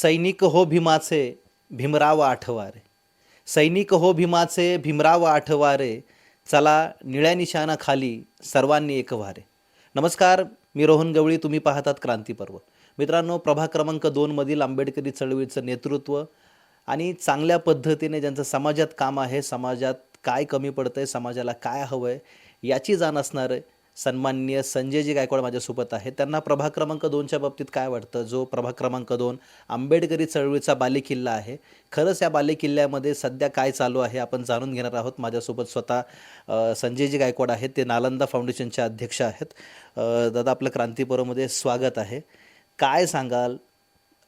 सैनिक हो भीमाचे भीमराव आठवारे. सैनिक हो भीमाचे भीमराव आठवारे. चला निळ्या निशाणाखाली सर्वांनी एक व्हारे. नमस्कार, मी रोहन गवळी. तुम्ही पाहतात क्रांतीपर्व. मित्रांनो, प्रभाग क्रमांक 2 मधील आंबेडकरी चळवळीचं नेतृत्व आणि चांगल्या पद्धतीने ज्यांचं समाजात काम आहे, समाजात काय कमी पडतंय, समाजाला काय हवं आहे याची जाण असणारे सन्माननीय संजयजी गायकवाड माझ्यासोबत आहेत. त्यांना प्रभाग क्रमांक 2च्या बाबतीत काय वाटतं? जो प्रभाग क्रमांक 2 आंबेडकरी चळवळीचा बालेकिल्ला आहे, खरंच या बालेकिल्ल्यामध्ये सध्या काय चालू आहे आपण जाणून घेणार आहोत. माझ्यासोबत स्वतः संजयजी गायकवाड आहेत. ते नालंदा फाउंडेशनचे अध्यक्ष आहेत. दादा, आपलं क्रांतीपर्वमध्ये स्वागत आहे. काय सांगाल,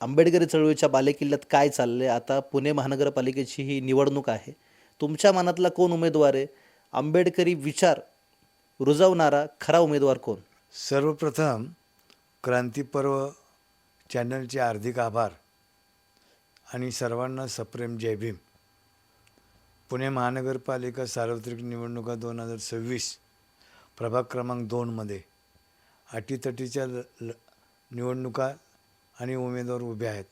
आंबेडकरी चळवळीच्या बालेकिल्ल्यात काय चाललंय? आता पुणे महानगरपालिकेची ही निवडणूक आहे. तुमच्या मनातला कोण उमेदवार आहे? आंबेडकरी विचार रुजवणारा खरा उमेदवार कोण? सर्वप्रथम क्रांतीपर्व चॅनलचे हार्दिक आभार आणि सर्वांना सप्रेम जय भीम. पुणे महानगरपालिका सार्वत्रिक निवडणुका 2026 प्रभाग क्रमांक 2मध्ये अटीतटीच्या निवडणुका आणि उमेदवार उभे आहेत.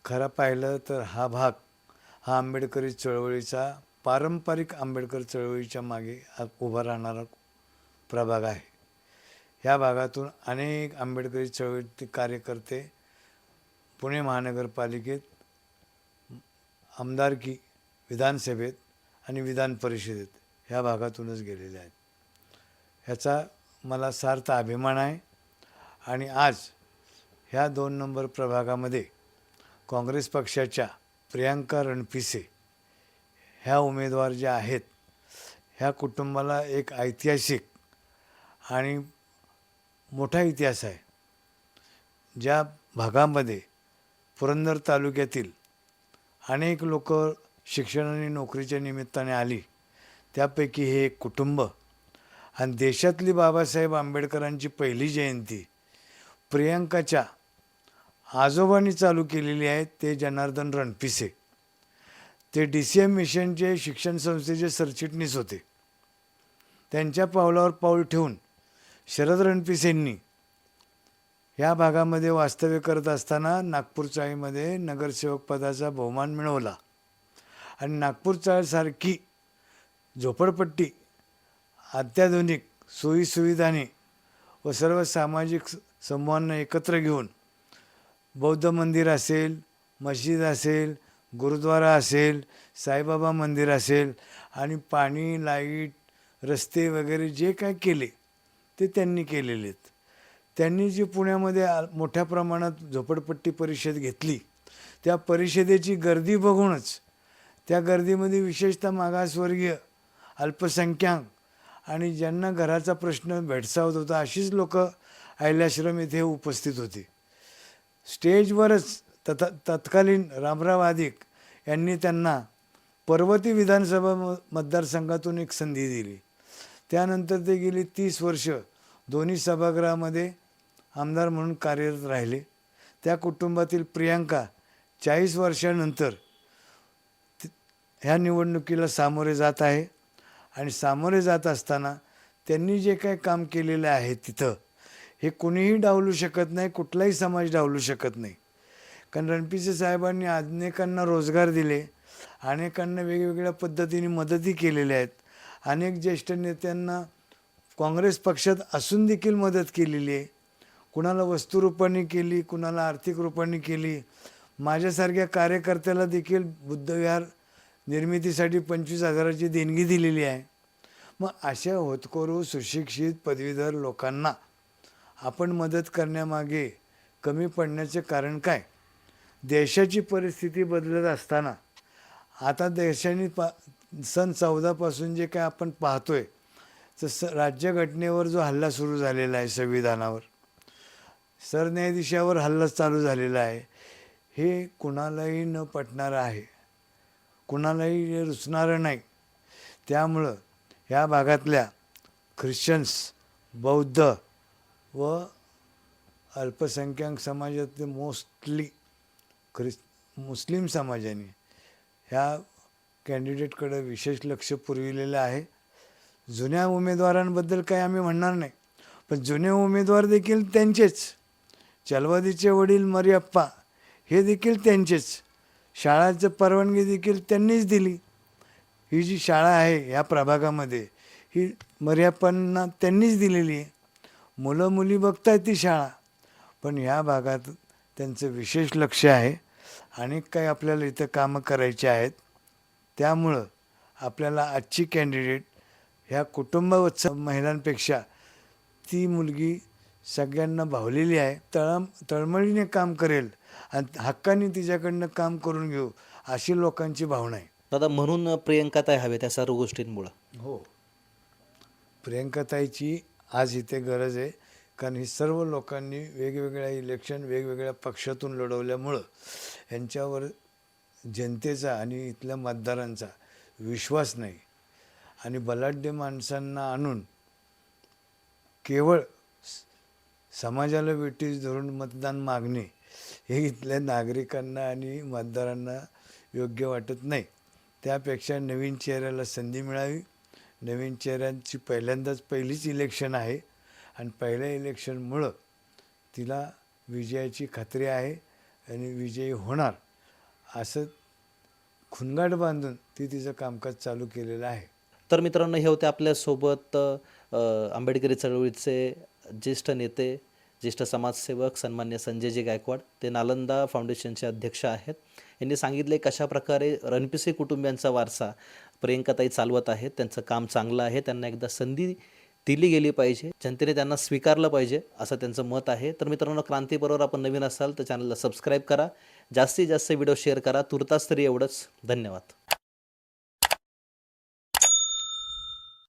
खरं पाहिलं तर हा भाग हा आंबेडकरी चळवळीचा, पारंपरिक आंबेडकर चळवळीच्या मागे उभा राहणारा प्रभाग आहे. ह्या भागातून अनेक आंबेडकरी चळवळीचे कार्यकर्ते पुणे महानगरपालिकेत, आमदारकी, विधानसभेत आणि विधान परिषदेत ह्या भागातूनच गेलेले आहेत. ह्याचा मला सार्थ अभिमान आहे. आणि आज ह्या 2 नंबर प्रभागामध्ये काँग्रेस पक्षाच्या प्रियांका रणपिसे ह्या उमेदवार ज्या आहेत, ह्या कुटुंबाला एक ऐतिहासिक आणि मोठा इतिहास आहे. ज्या भागामध्ये पुरंदर तालुक्यातील अनेक लोक शिक्षण आणि नोकरीच्या निमित्ताने आली, त्यापैकी हे एक कुटुंब. आणि देशातली बाबासाहेब आंबेडकरांची पहिली जयंती प्रियांकाच्या आजोबांनी चालू केलेली आहे. ते जनार्दन रणपिसे, ते DCM मिशनचे शिक्षण संस्थेचे सरचिटणीस होते. त्यांच्या पावलावर पाऊल ठेवून शरद रणपिसेंनी या भागामध्ये वास्तव्य करत असताना नागपूर चाळीमध्ये नगरसेवक पदाचा बहुमान मिळवला. आणि नागपूर चाळीसारखी झोपडपट्टी अत्याधुनिक सोयीसुविधाने व सर्व सामाजिक समूहांना एकत्र घेऊन बौद्ध मंदिर असेल, मस्जिद असेल, गुरुद्वारा असेल, साईबाबा मंदिर असेल आणि पाणी, लाईट, रस्ते वगैरे जे काय केले ते त्यांनी केलेले आहेत. त्यांनी जी पुण्यामध्ये मोठ्या प्रमाणात झोपडपट्टी परिषद घेतली, त्या परिषदेची गर्दी बघूनच, त्या गर्दीमध्ये विशेषतः मागासवर्गीय, अल्पसंख्याक आणि ज्यांना घराचा प्रश्न भेडसावत होता अशीच लोक अहिल्याश्रम येथे उपस्थित होती. स्टेजवरच तत्कालीन रामराव आदिक यांनी त्यांना पर्वती विधानसभा मतदारसंघातून एक संधी दिली. त्यानंतर ते गेली 30 वर्ष दोन्ही सभागृहामध्ये आमदार म्हणून कार्यरत राहिले. त्या कुटुंबातील प्रियांका 40 वर्षानंतर ह्या निवडणुकीला सामोरे जात आहे. आणि सामोरे जात असताना त्यांनी जे काय काम केलेलं आहे तिथं, हे कोणीही डावलू शकत नाही, कुठलाही समाज डावलू शकत नाही. कारण रणपिसे साहेबांनी अनेकांना रोजगार दिले, अनेकांना वेगवेगळ्या पद्धतीने मदती केलेल्या आहेत. अनेक ज्येष्ठ नेत्यांना काँग्रेस पक्षात असून देखील मदत केलेली आहे. कुणाला वस्तुरूपाने केली, कुणाला आर्थिक रूपाने केली. माझ्यासारख्या कार्यकर्त्याला देखील बुद्धविहार निर्मितीसाठी 25,000ची देणगी दिलेली आहे. मग अशा होतकरू, सुशिक्षित, पदवीधर लोकांना आपण मदत करण्यामागे कमी पडण्याचे कारण काय? देशाची परिस्थिती बदलत असताना आता देशाने सन 14 जे काय आपण पाहतोय, तर राज्यघटनेवर जो हल्ला सुरू झालेला आहे, संविधानावर, सरन्यायाधीशावर हल्ला चालू झालेला आहे, हे कुणालाही न पटणारं आहे, कुणालाही रुचणारं नाही. त्यामुळं ह्या भागातल्या ख्रिश्चन्स, बौद्ध व अल्पसंख्याक समाजातले मोस्टली मुस्लिम समाजाने ह्या कॅन्डिडेटकडे विशेष लक्ष पुरविलेलं आहे. जुन्या उमेदवारांबद्दल काही आम्ही म्हणणार नाही, पण जुने उमेदवार देखील त्यांचेच. चलवादीचे वडील मरियप्पा हे देखील त्यांचेच. शाळाचं परवानगी देखील त्यांनीच दिली. ही जी शाळा आहे या प्रभागामध्ये ही मर्याप्पांना त्यांनीच दिलेली आहे. मुलं मुली बघतायत ती शाळा, पण ह्या भागात त्यांचं विशेष लक्ष आहे. अनेक काही आपल्याला इथं कामं करायची आहेत. त्यामुळं आपल्याला आजची कॅन्डिडेट ह्या कुटुंबवत्सल महिलांपेक्षा ती मुलगी सगळ्यांना भावलेली आहे. तळमळीने काम करेल आणि हक्काने तिच्याकडनं काम करून घेऊ अशी लोकांची भावना आहे. दादा, म्हणून प्रियंकाताई हवे त्या सर्व गोष्टींमुळं. हो, प्रियंकाताईची आज इथे गरज आहे. कारण ही सर्व लोकांनी वेगवेगळ्या इलेक्शन वेगवेगळ्या पक्षातून लढवल्यामुळं यांच्यावर जनतेचा आणि इथल्या मतदारांचा विश्वास नाही. आणि बलाढ्य माणसांना आणून केवळ समाजाला वेठीस धरून मतदान मागणे हे इथल्या नागरिकांना आणि मतदारांना योग्य वाटत नाही. त्यापेक्षा नवीन चेहऱ्याला संधी मिळावी. नवीन चेहऱ्यांची पहिलीच इलेक्शन आहे आणि पहिल्या इलेक्शनमुळं तिला विजयाची खात्री आहे आणि विजयी होणार असं खुणगाट बांधून ती तिचं कामकाज चालू केलेलं आहे. तर मित्रांनो, हे होते आपल्यासोबत आंबेडकरी चळवळीचे ज्येष्ठ नेते, ज्येष्ठ समाजसेवक सन्मान्य संजयजी गायकवाड. ते नालंदा फाउंडेशनचे अध्यक्ष आहेत. यांनी सांगितले कशाप्रकारे रणपिसे कुटुंबियांचा वारसा प्रियंकाताई चालवत आहेत. त्यांचं काम चांगलं आहे. त्यांना एकदा संधी दिली गेली पाहिजे, जनतेने त्यांना स्वीकारलं पाहिजे असं त्यांचं मत आहे. तर मित्रांनो, क्रांतीबरोबर आपण नवीन असाल तर चॅनलला सबस्क्राईब करा, जास्तीत जास्त व्हिडिओ शेअर करा. तुर्तास तरी एवढंच. धन्यवाद.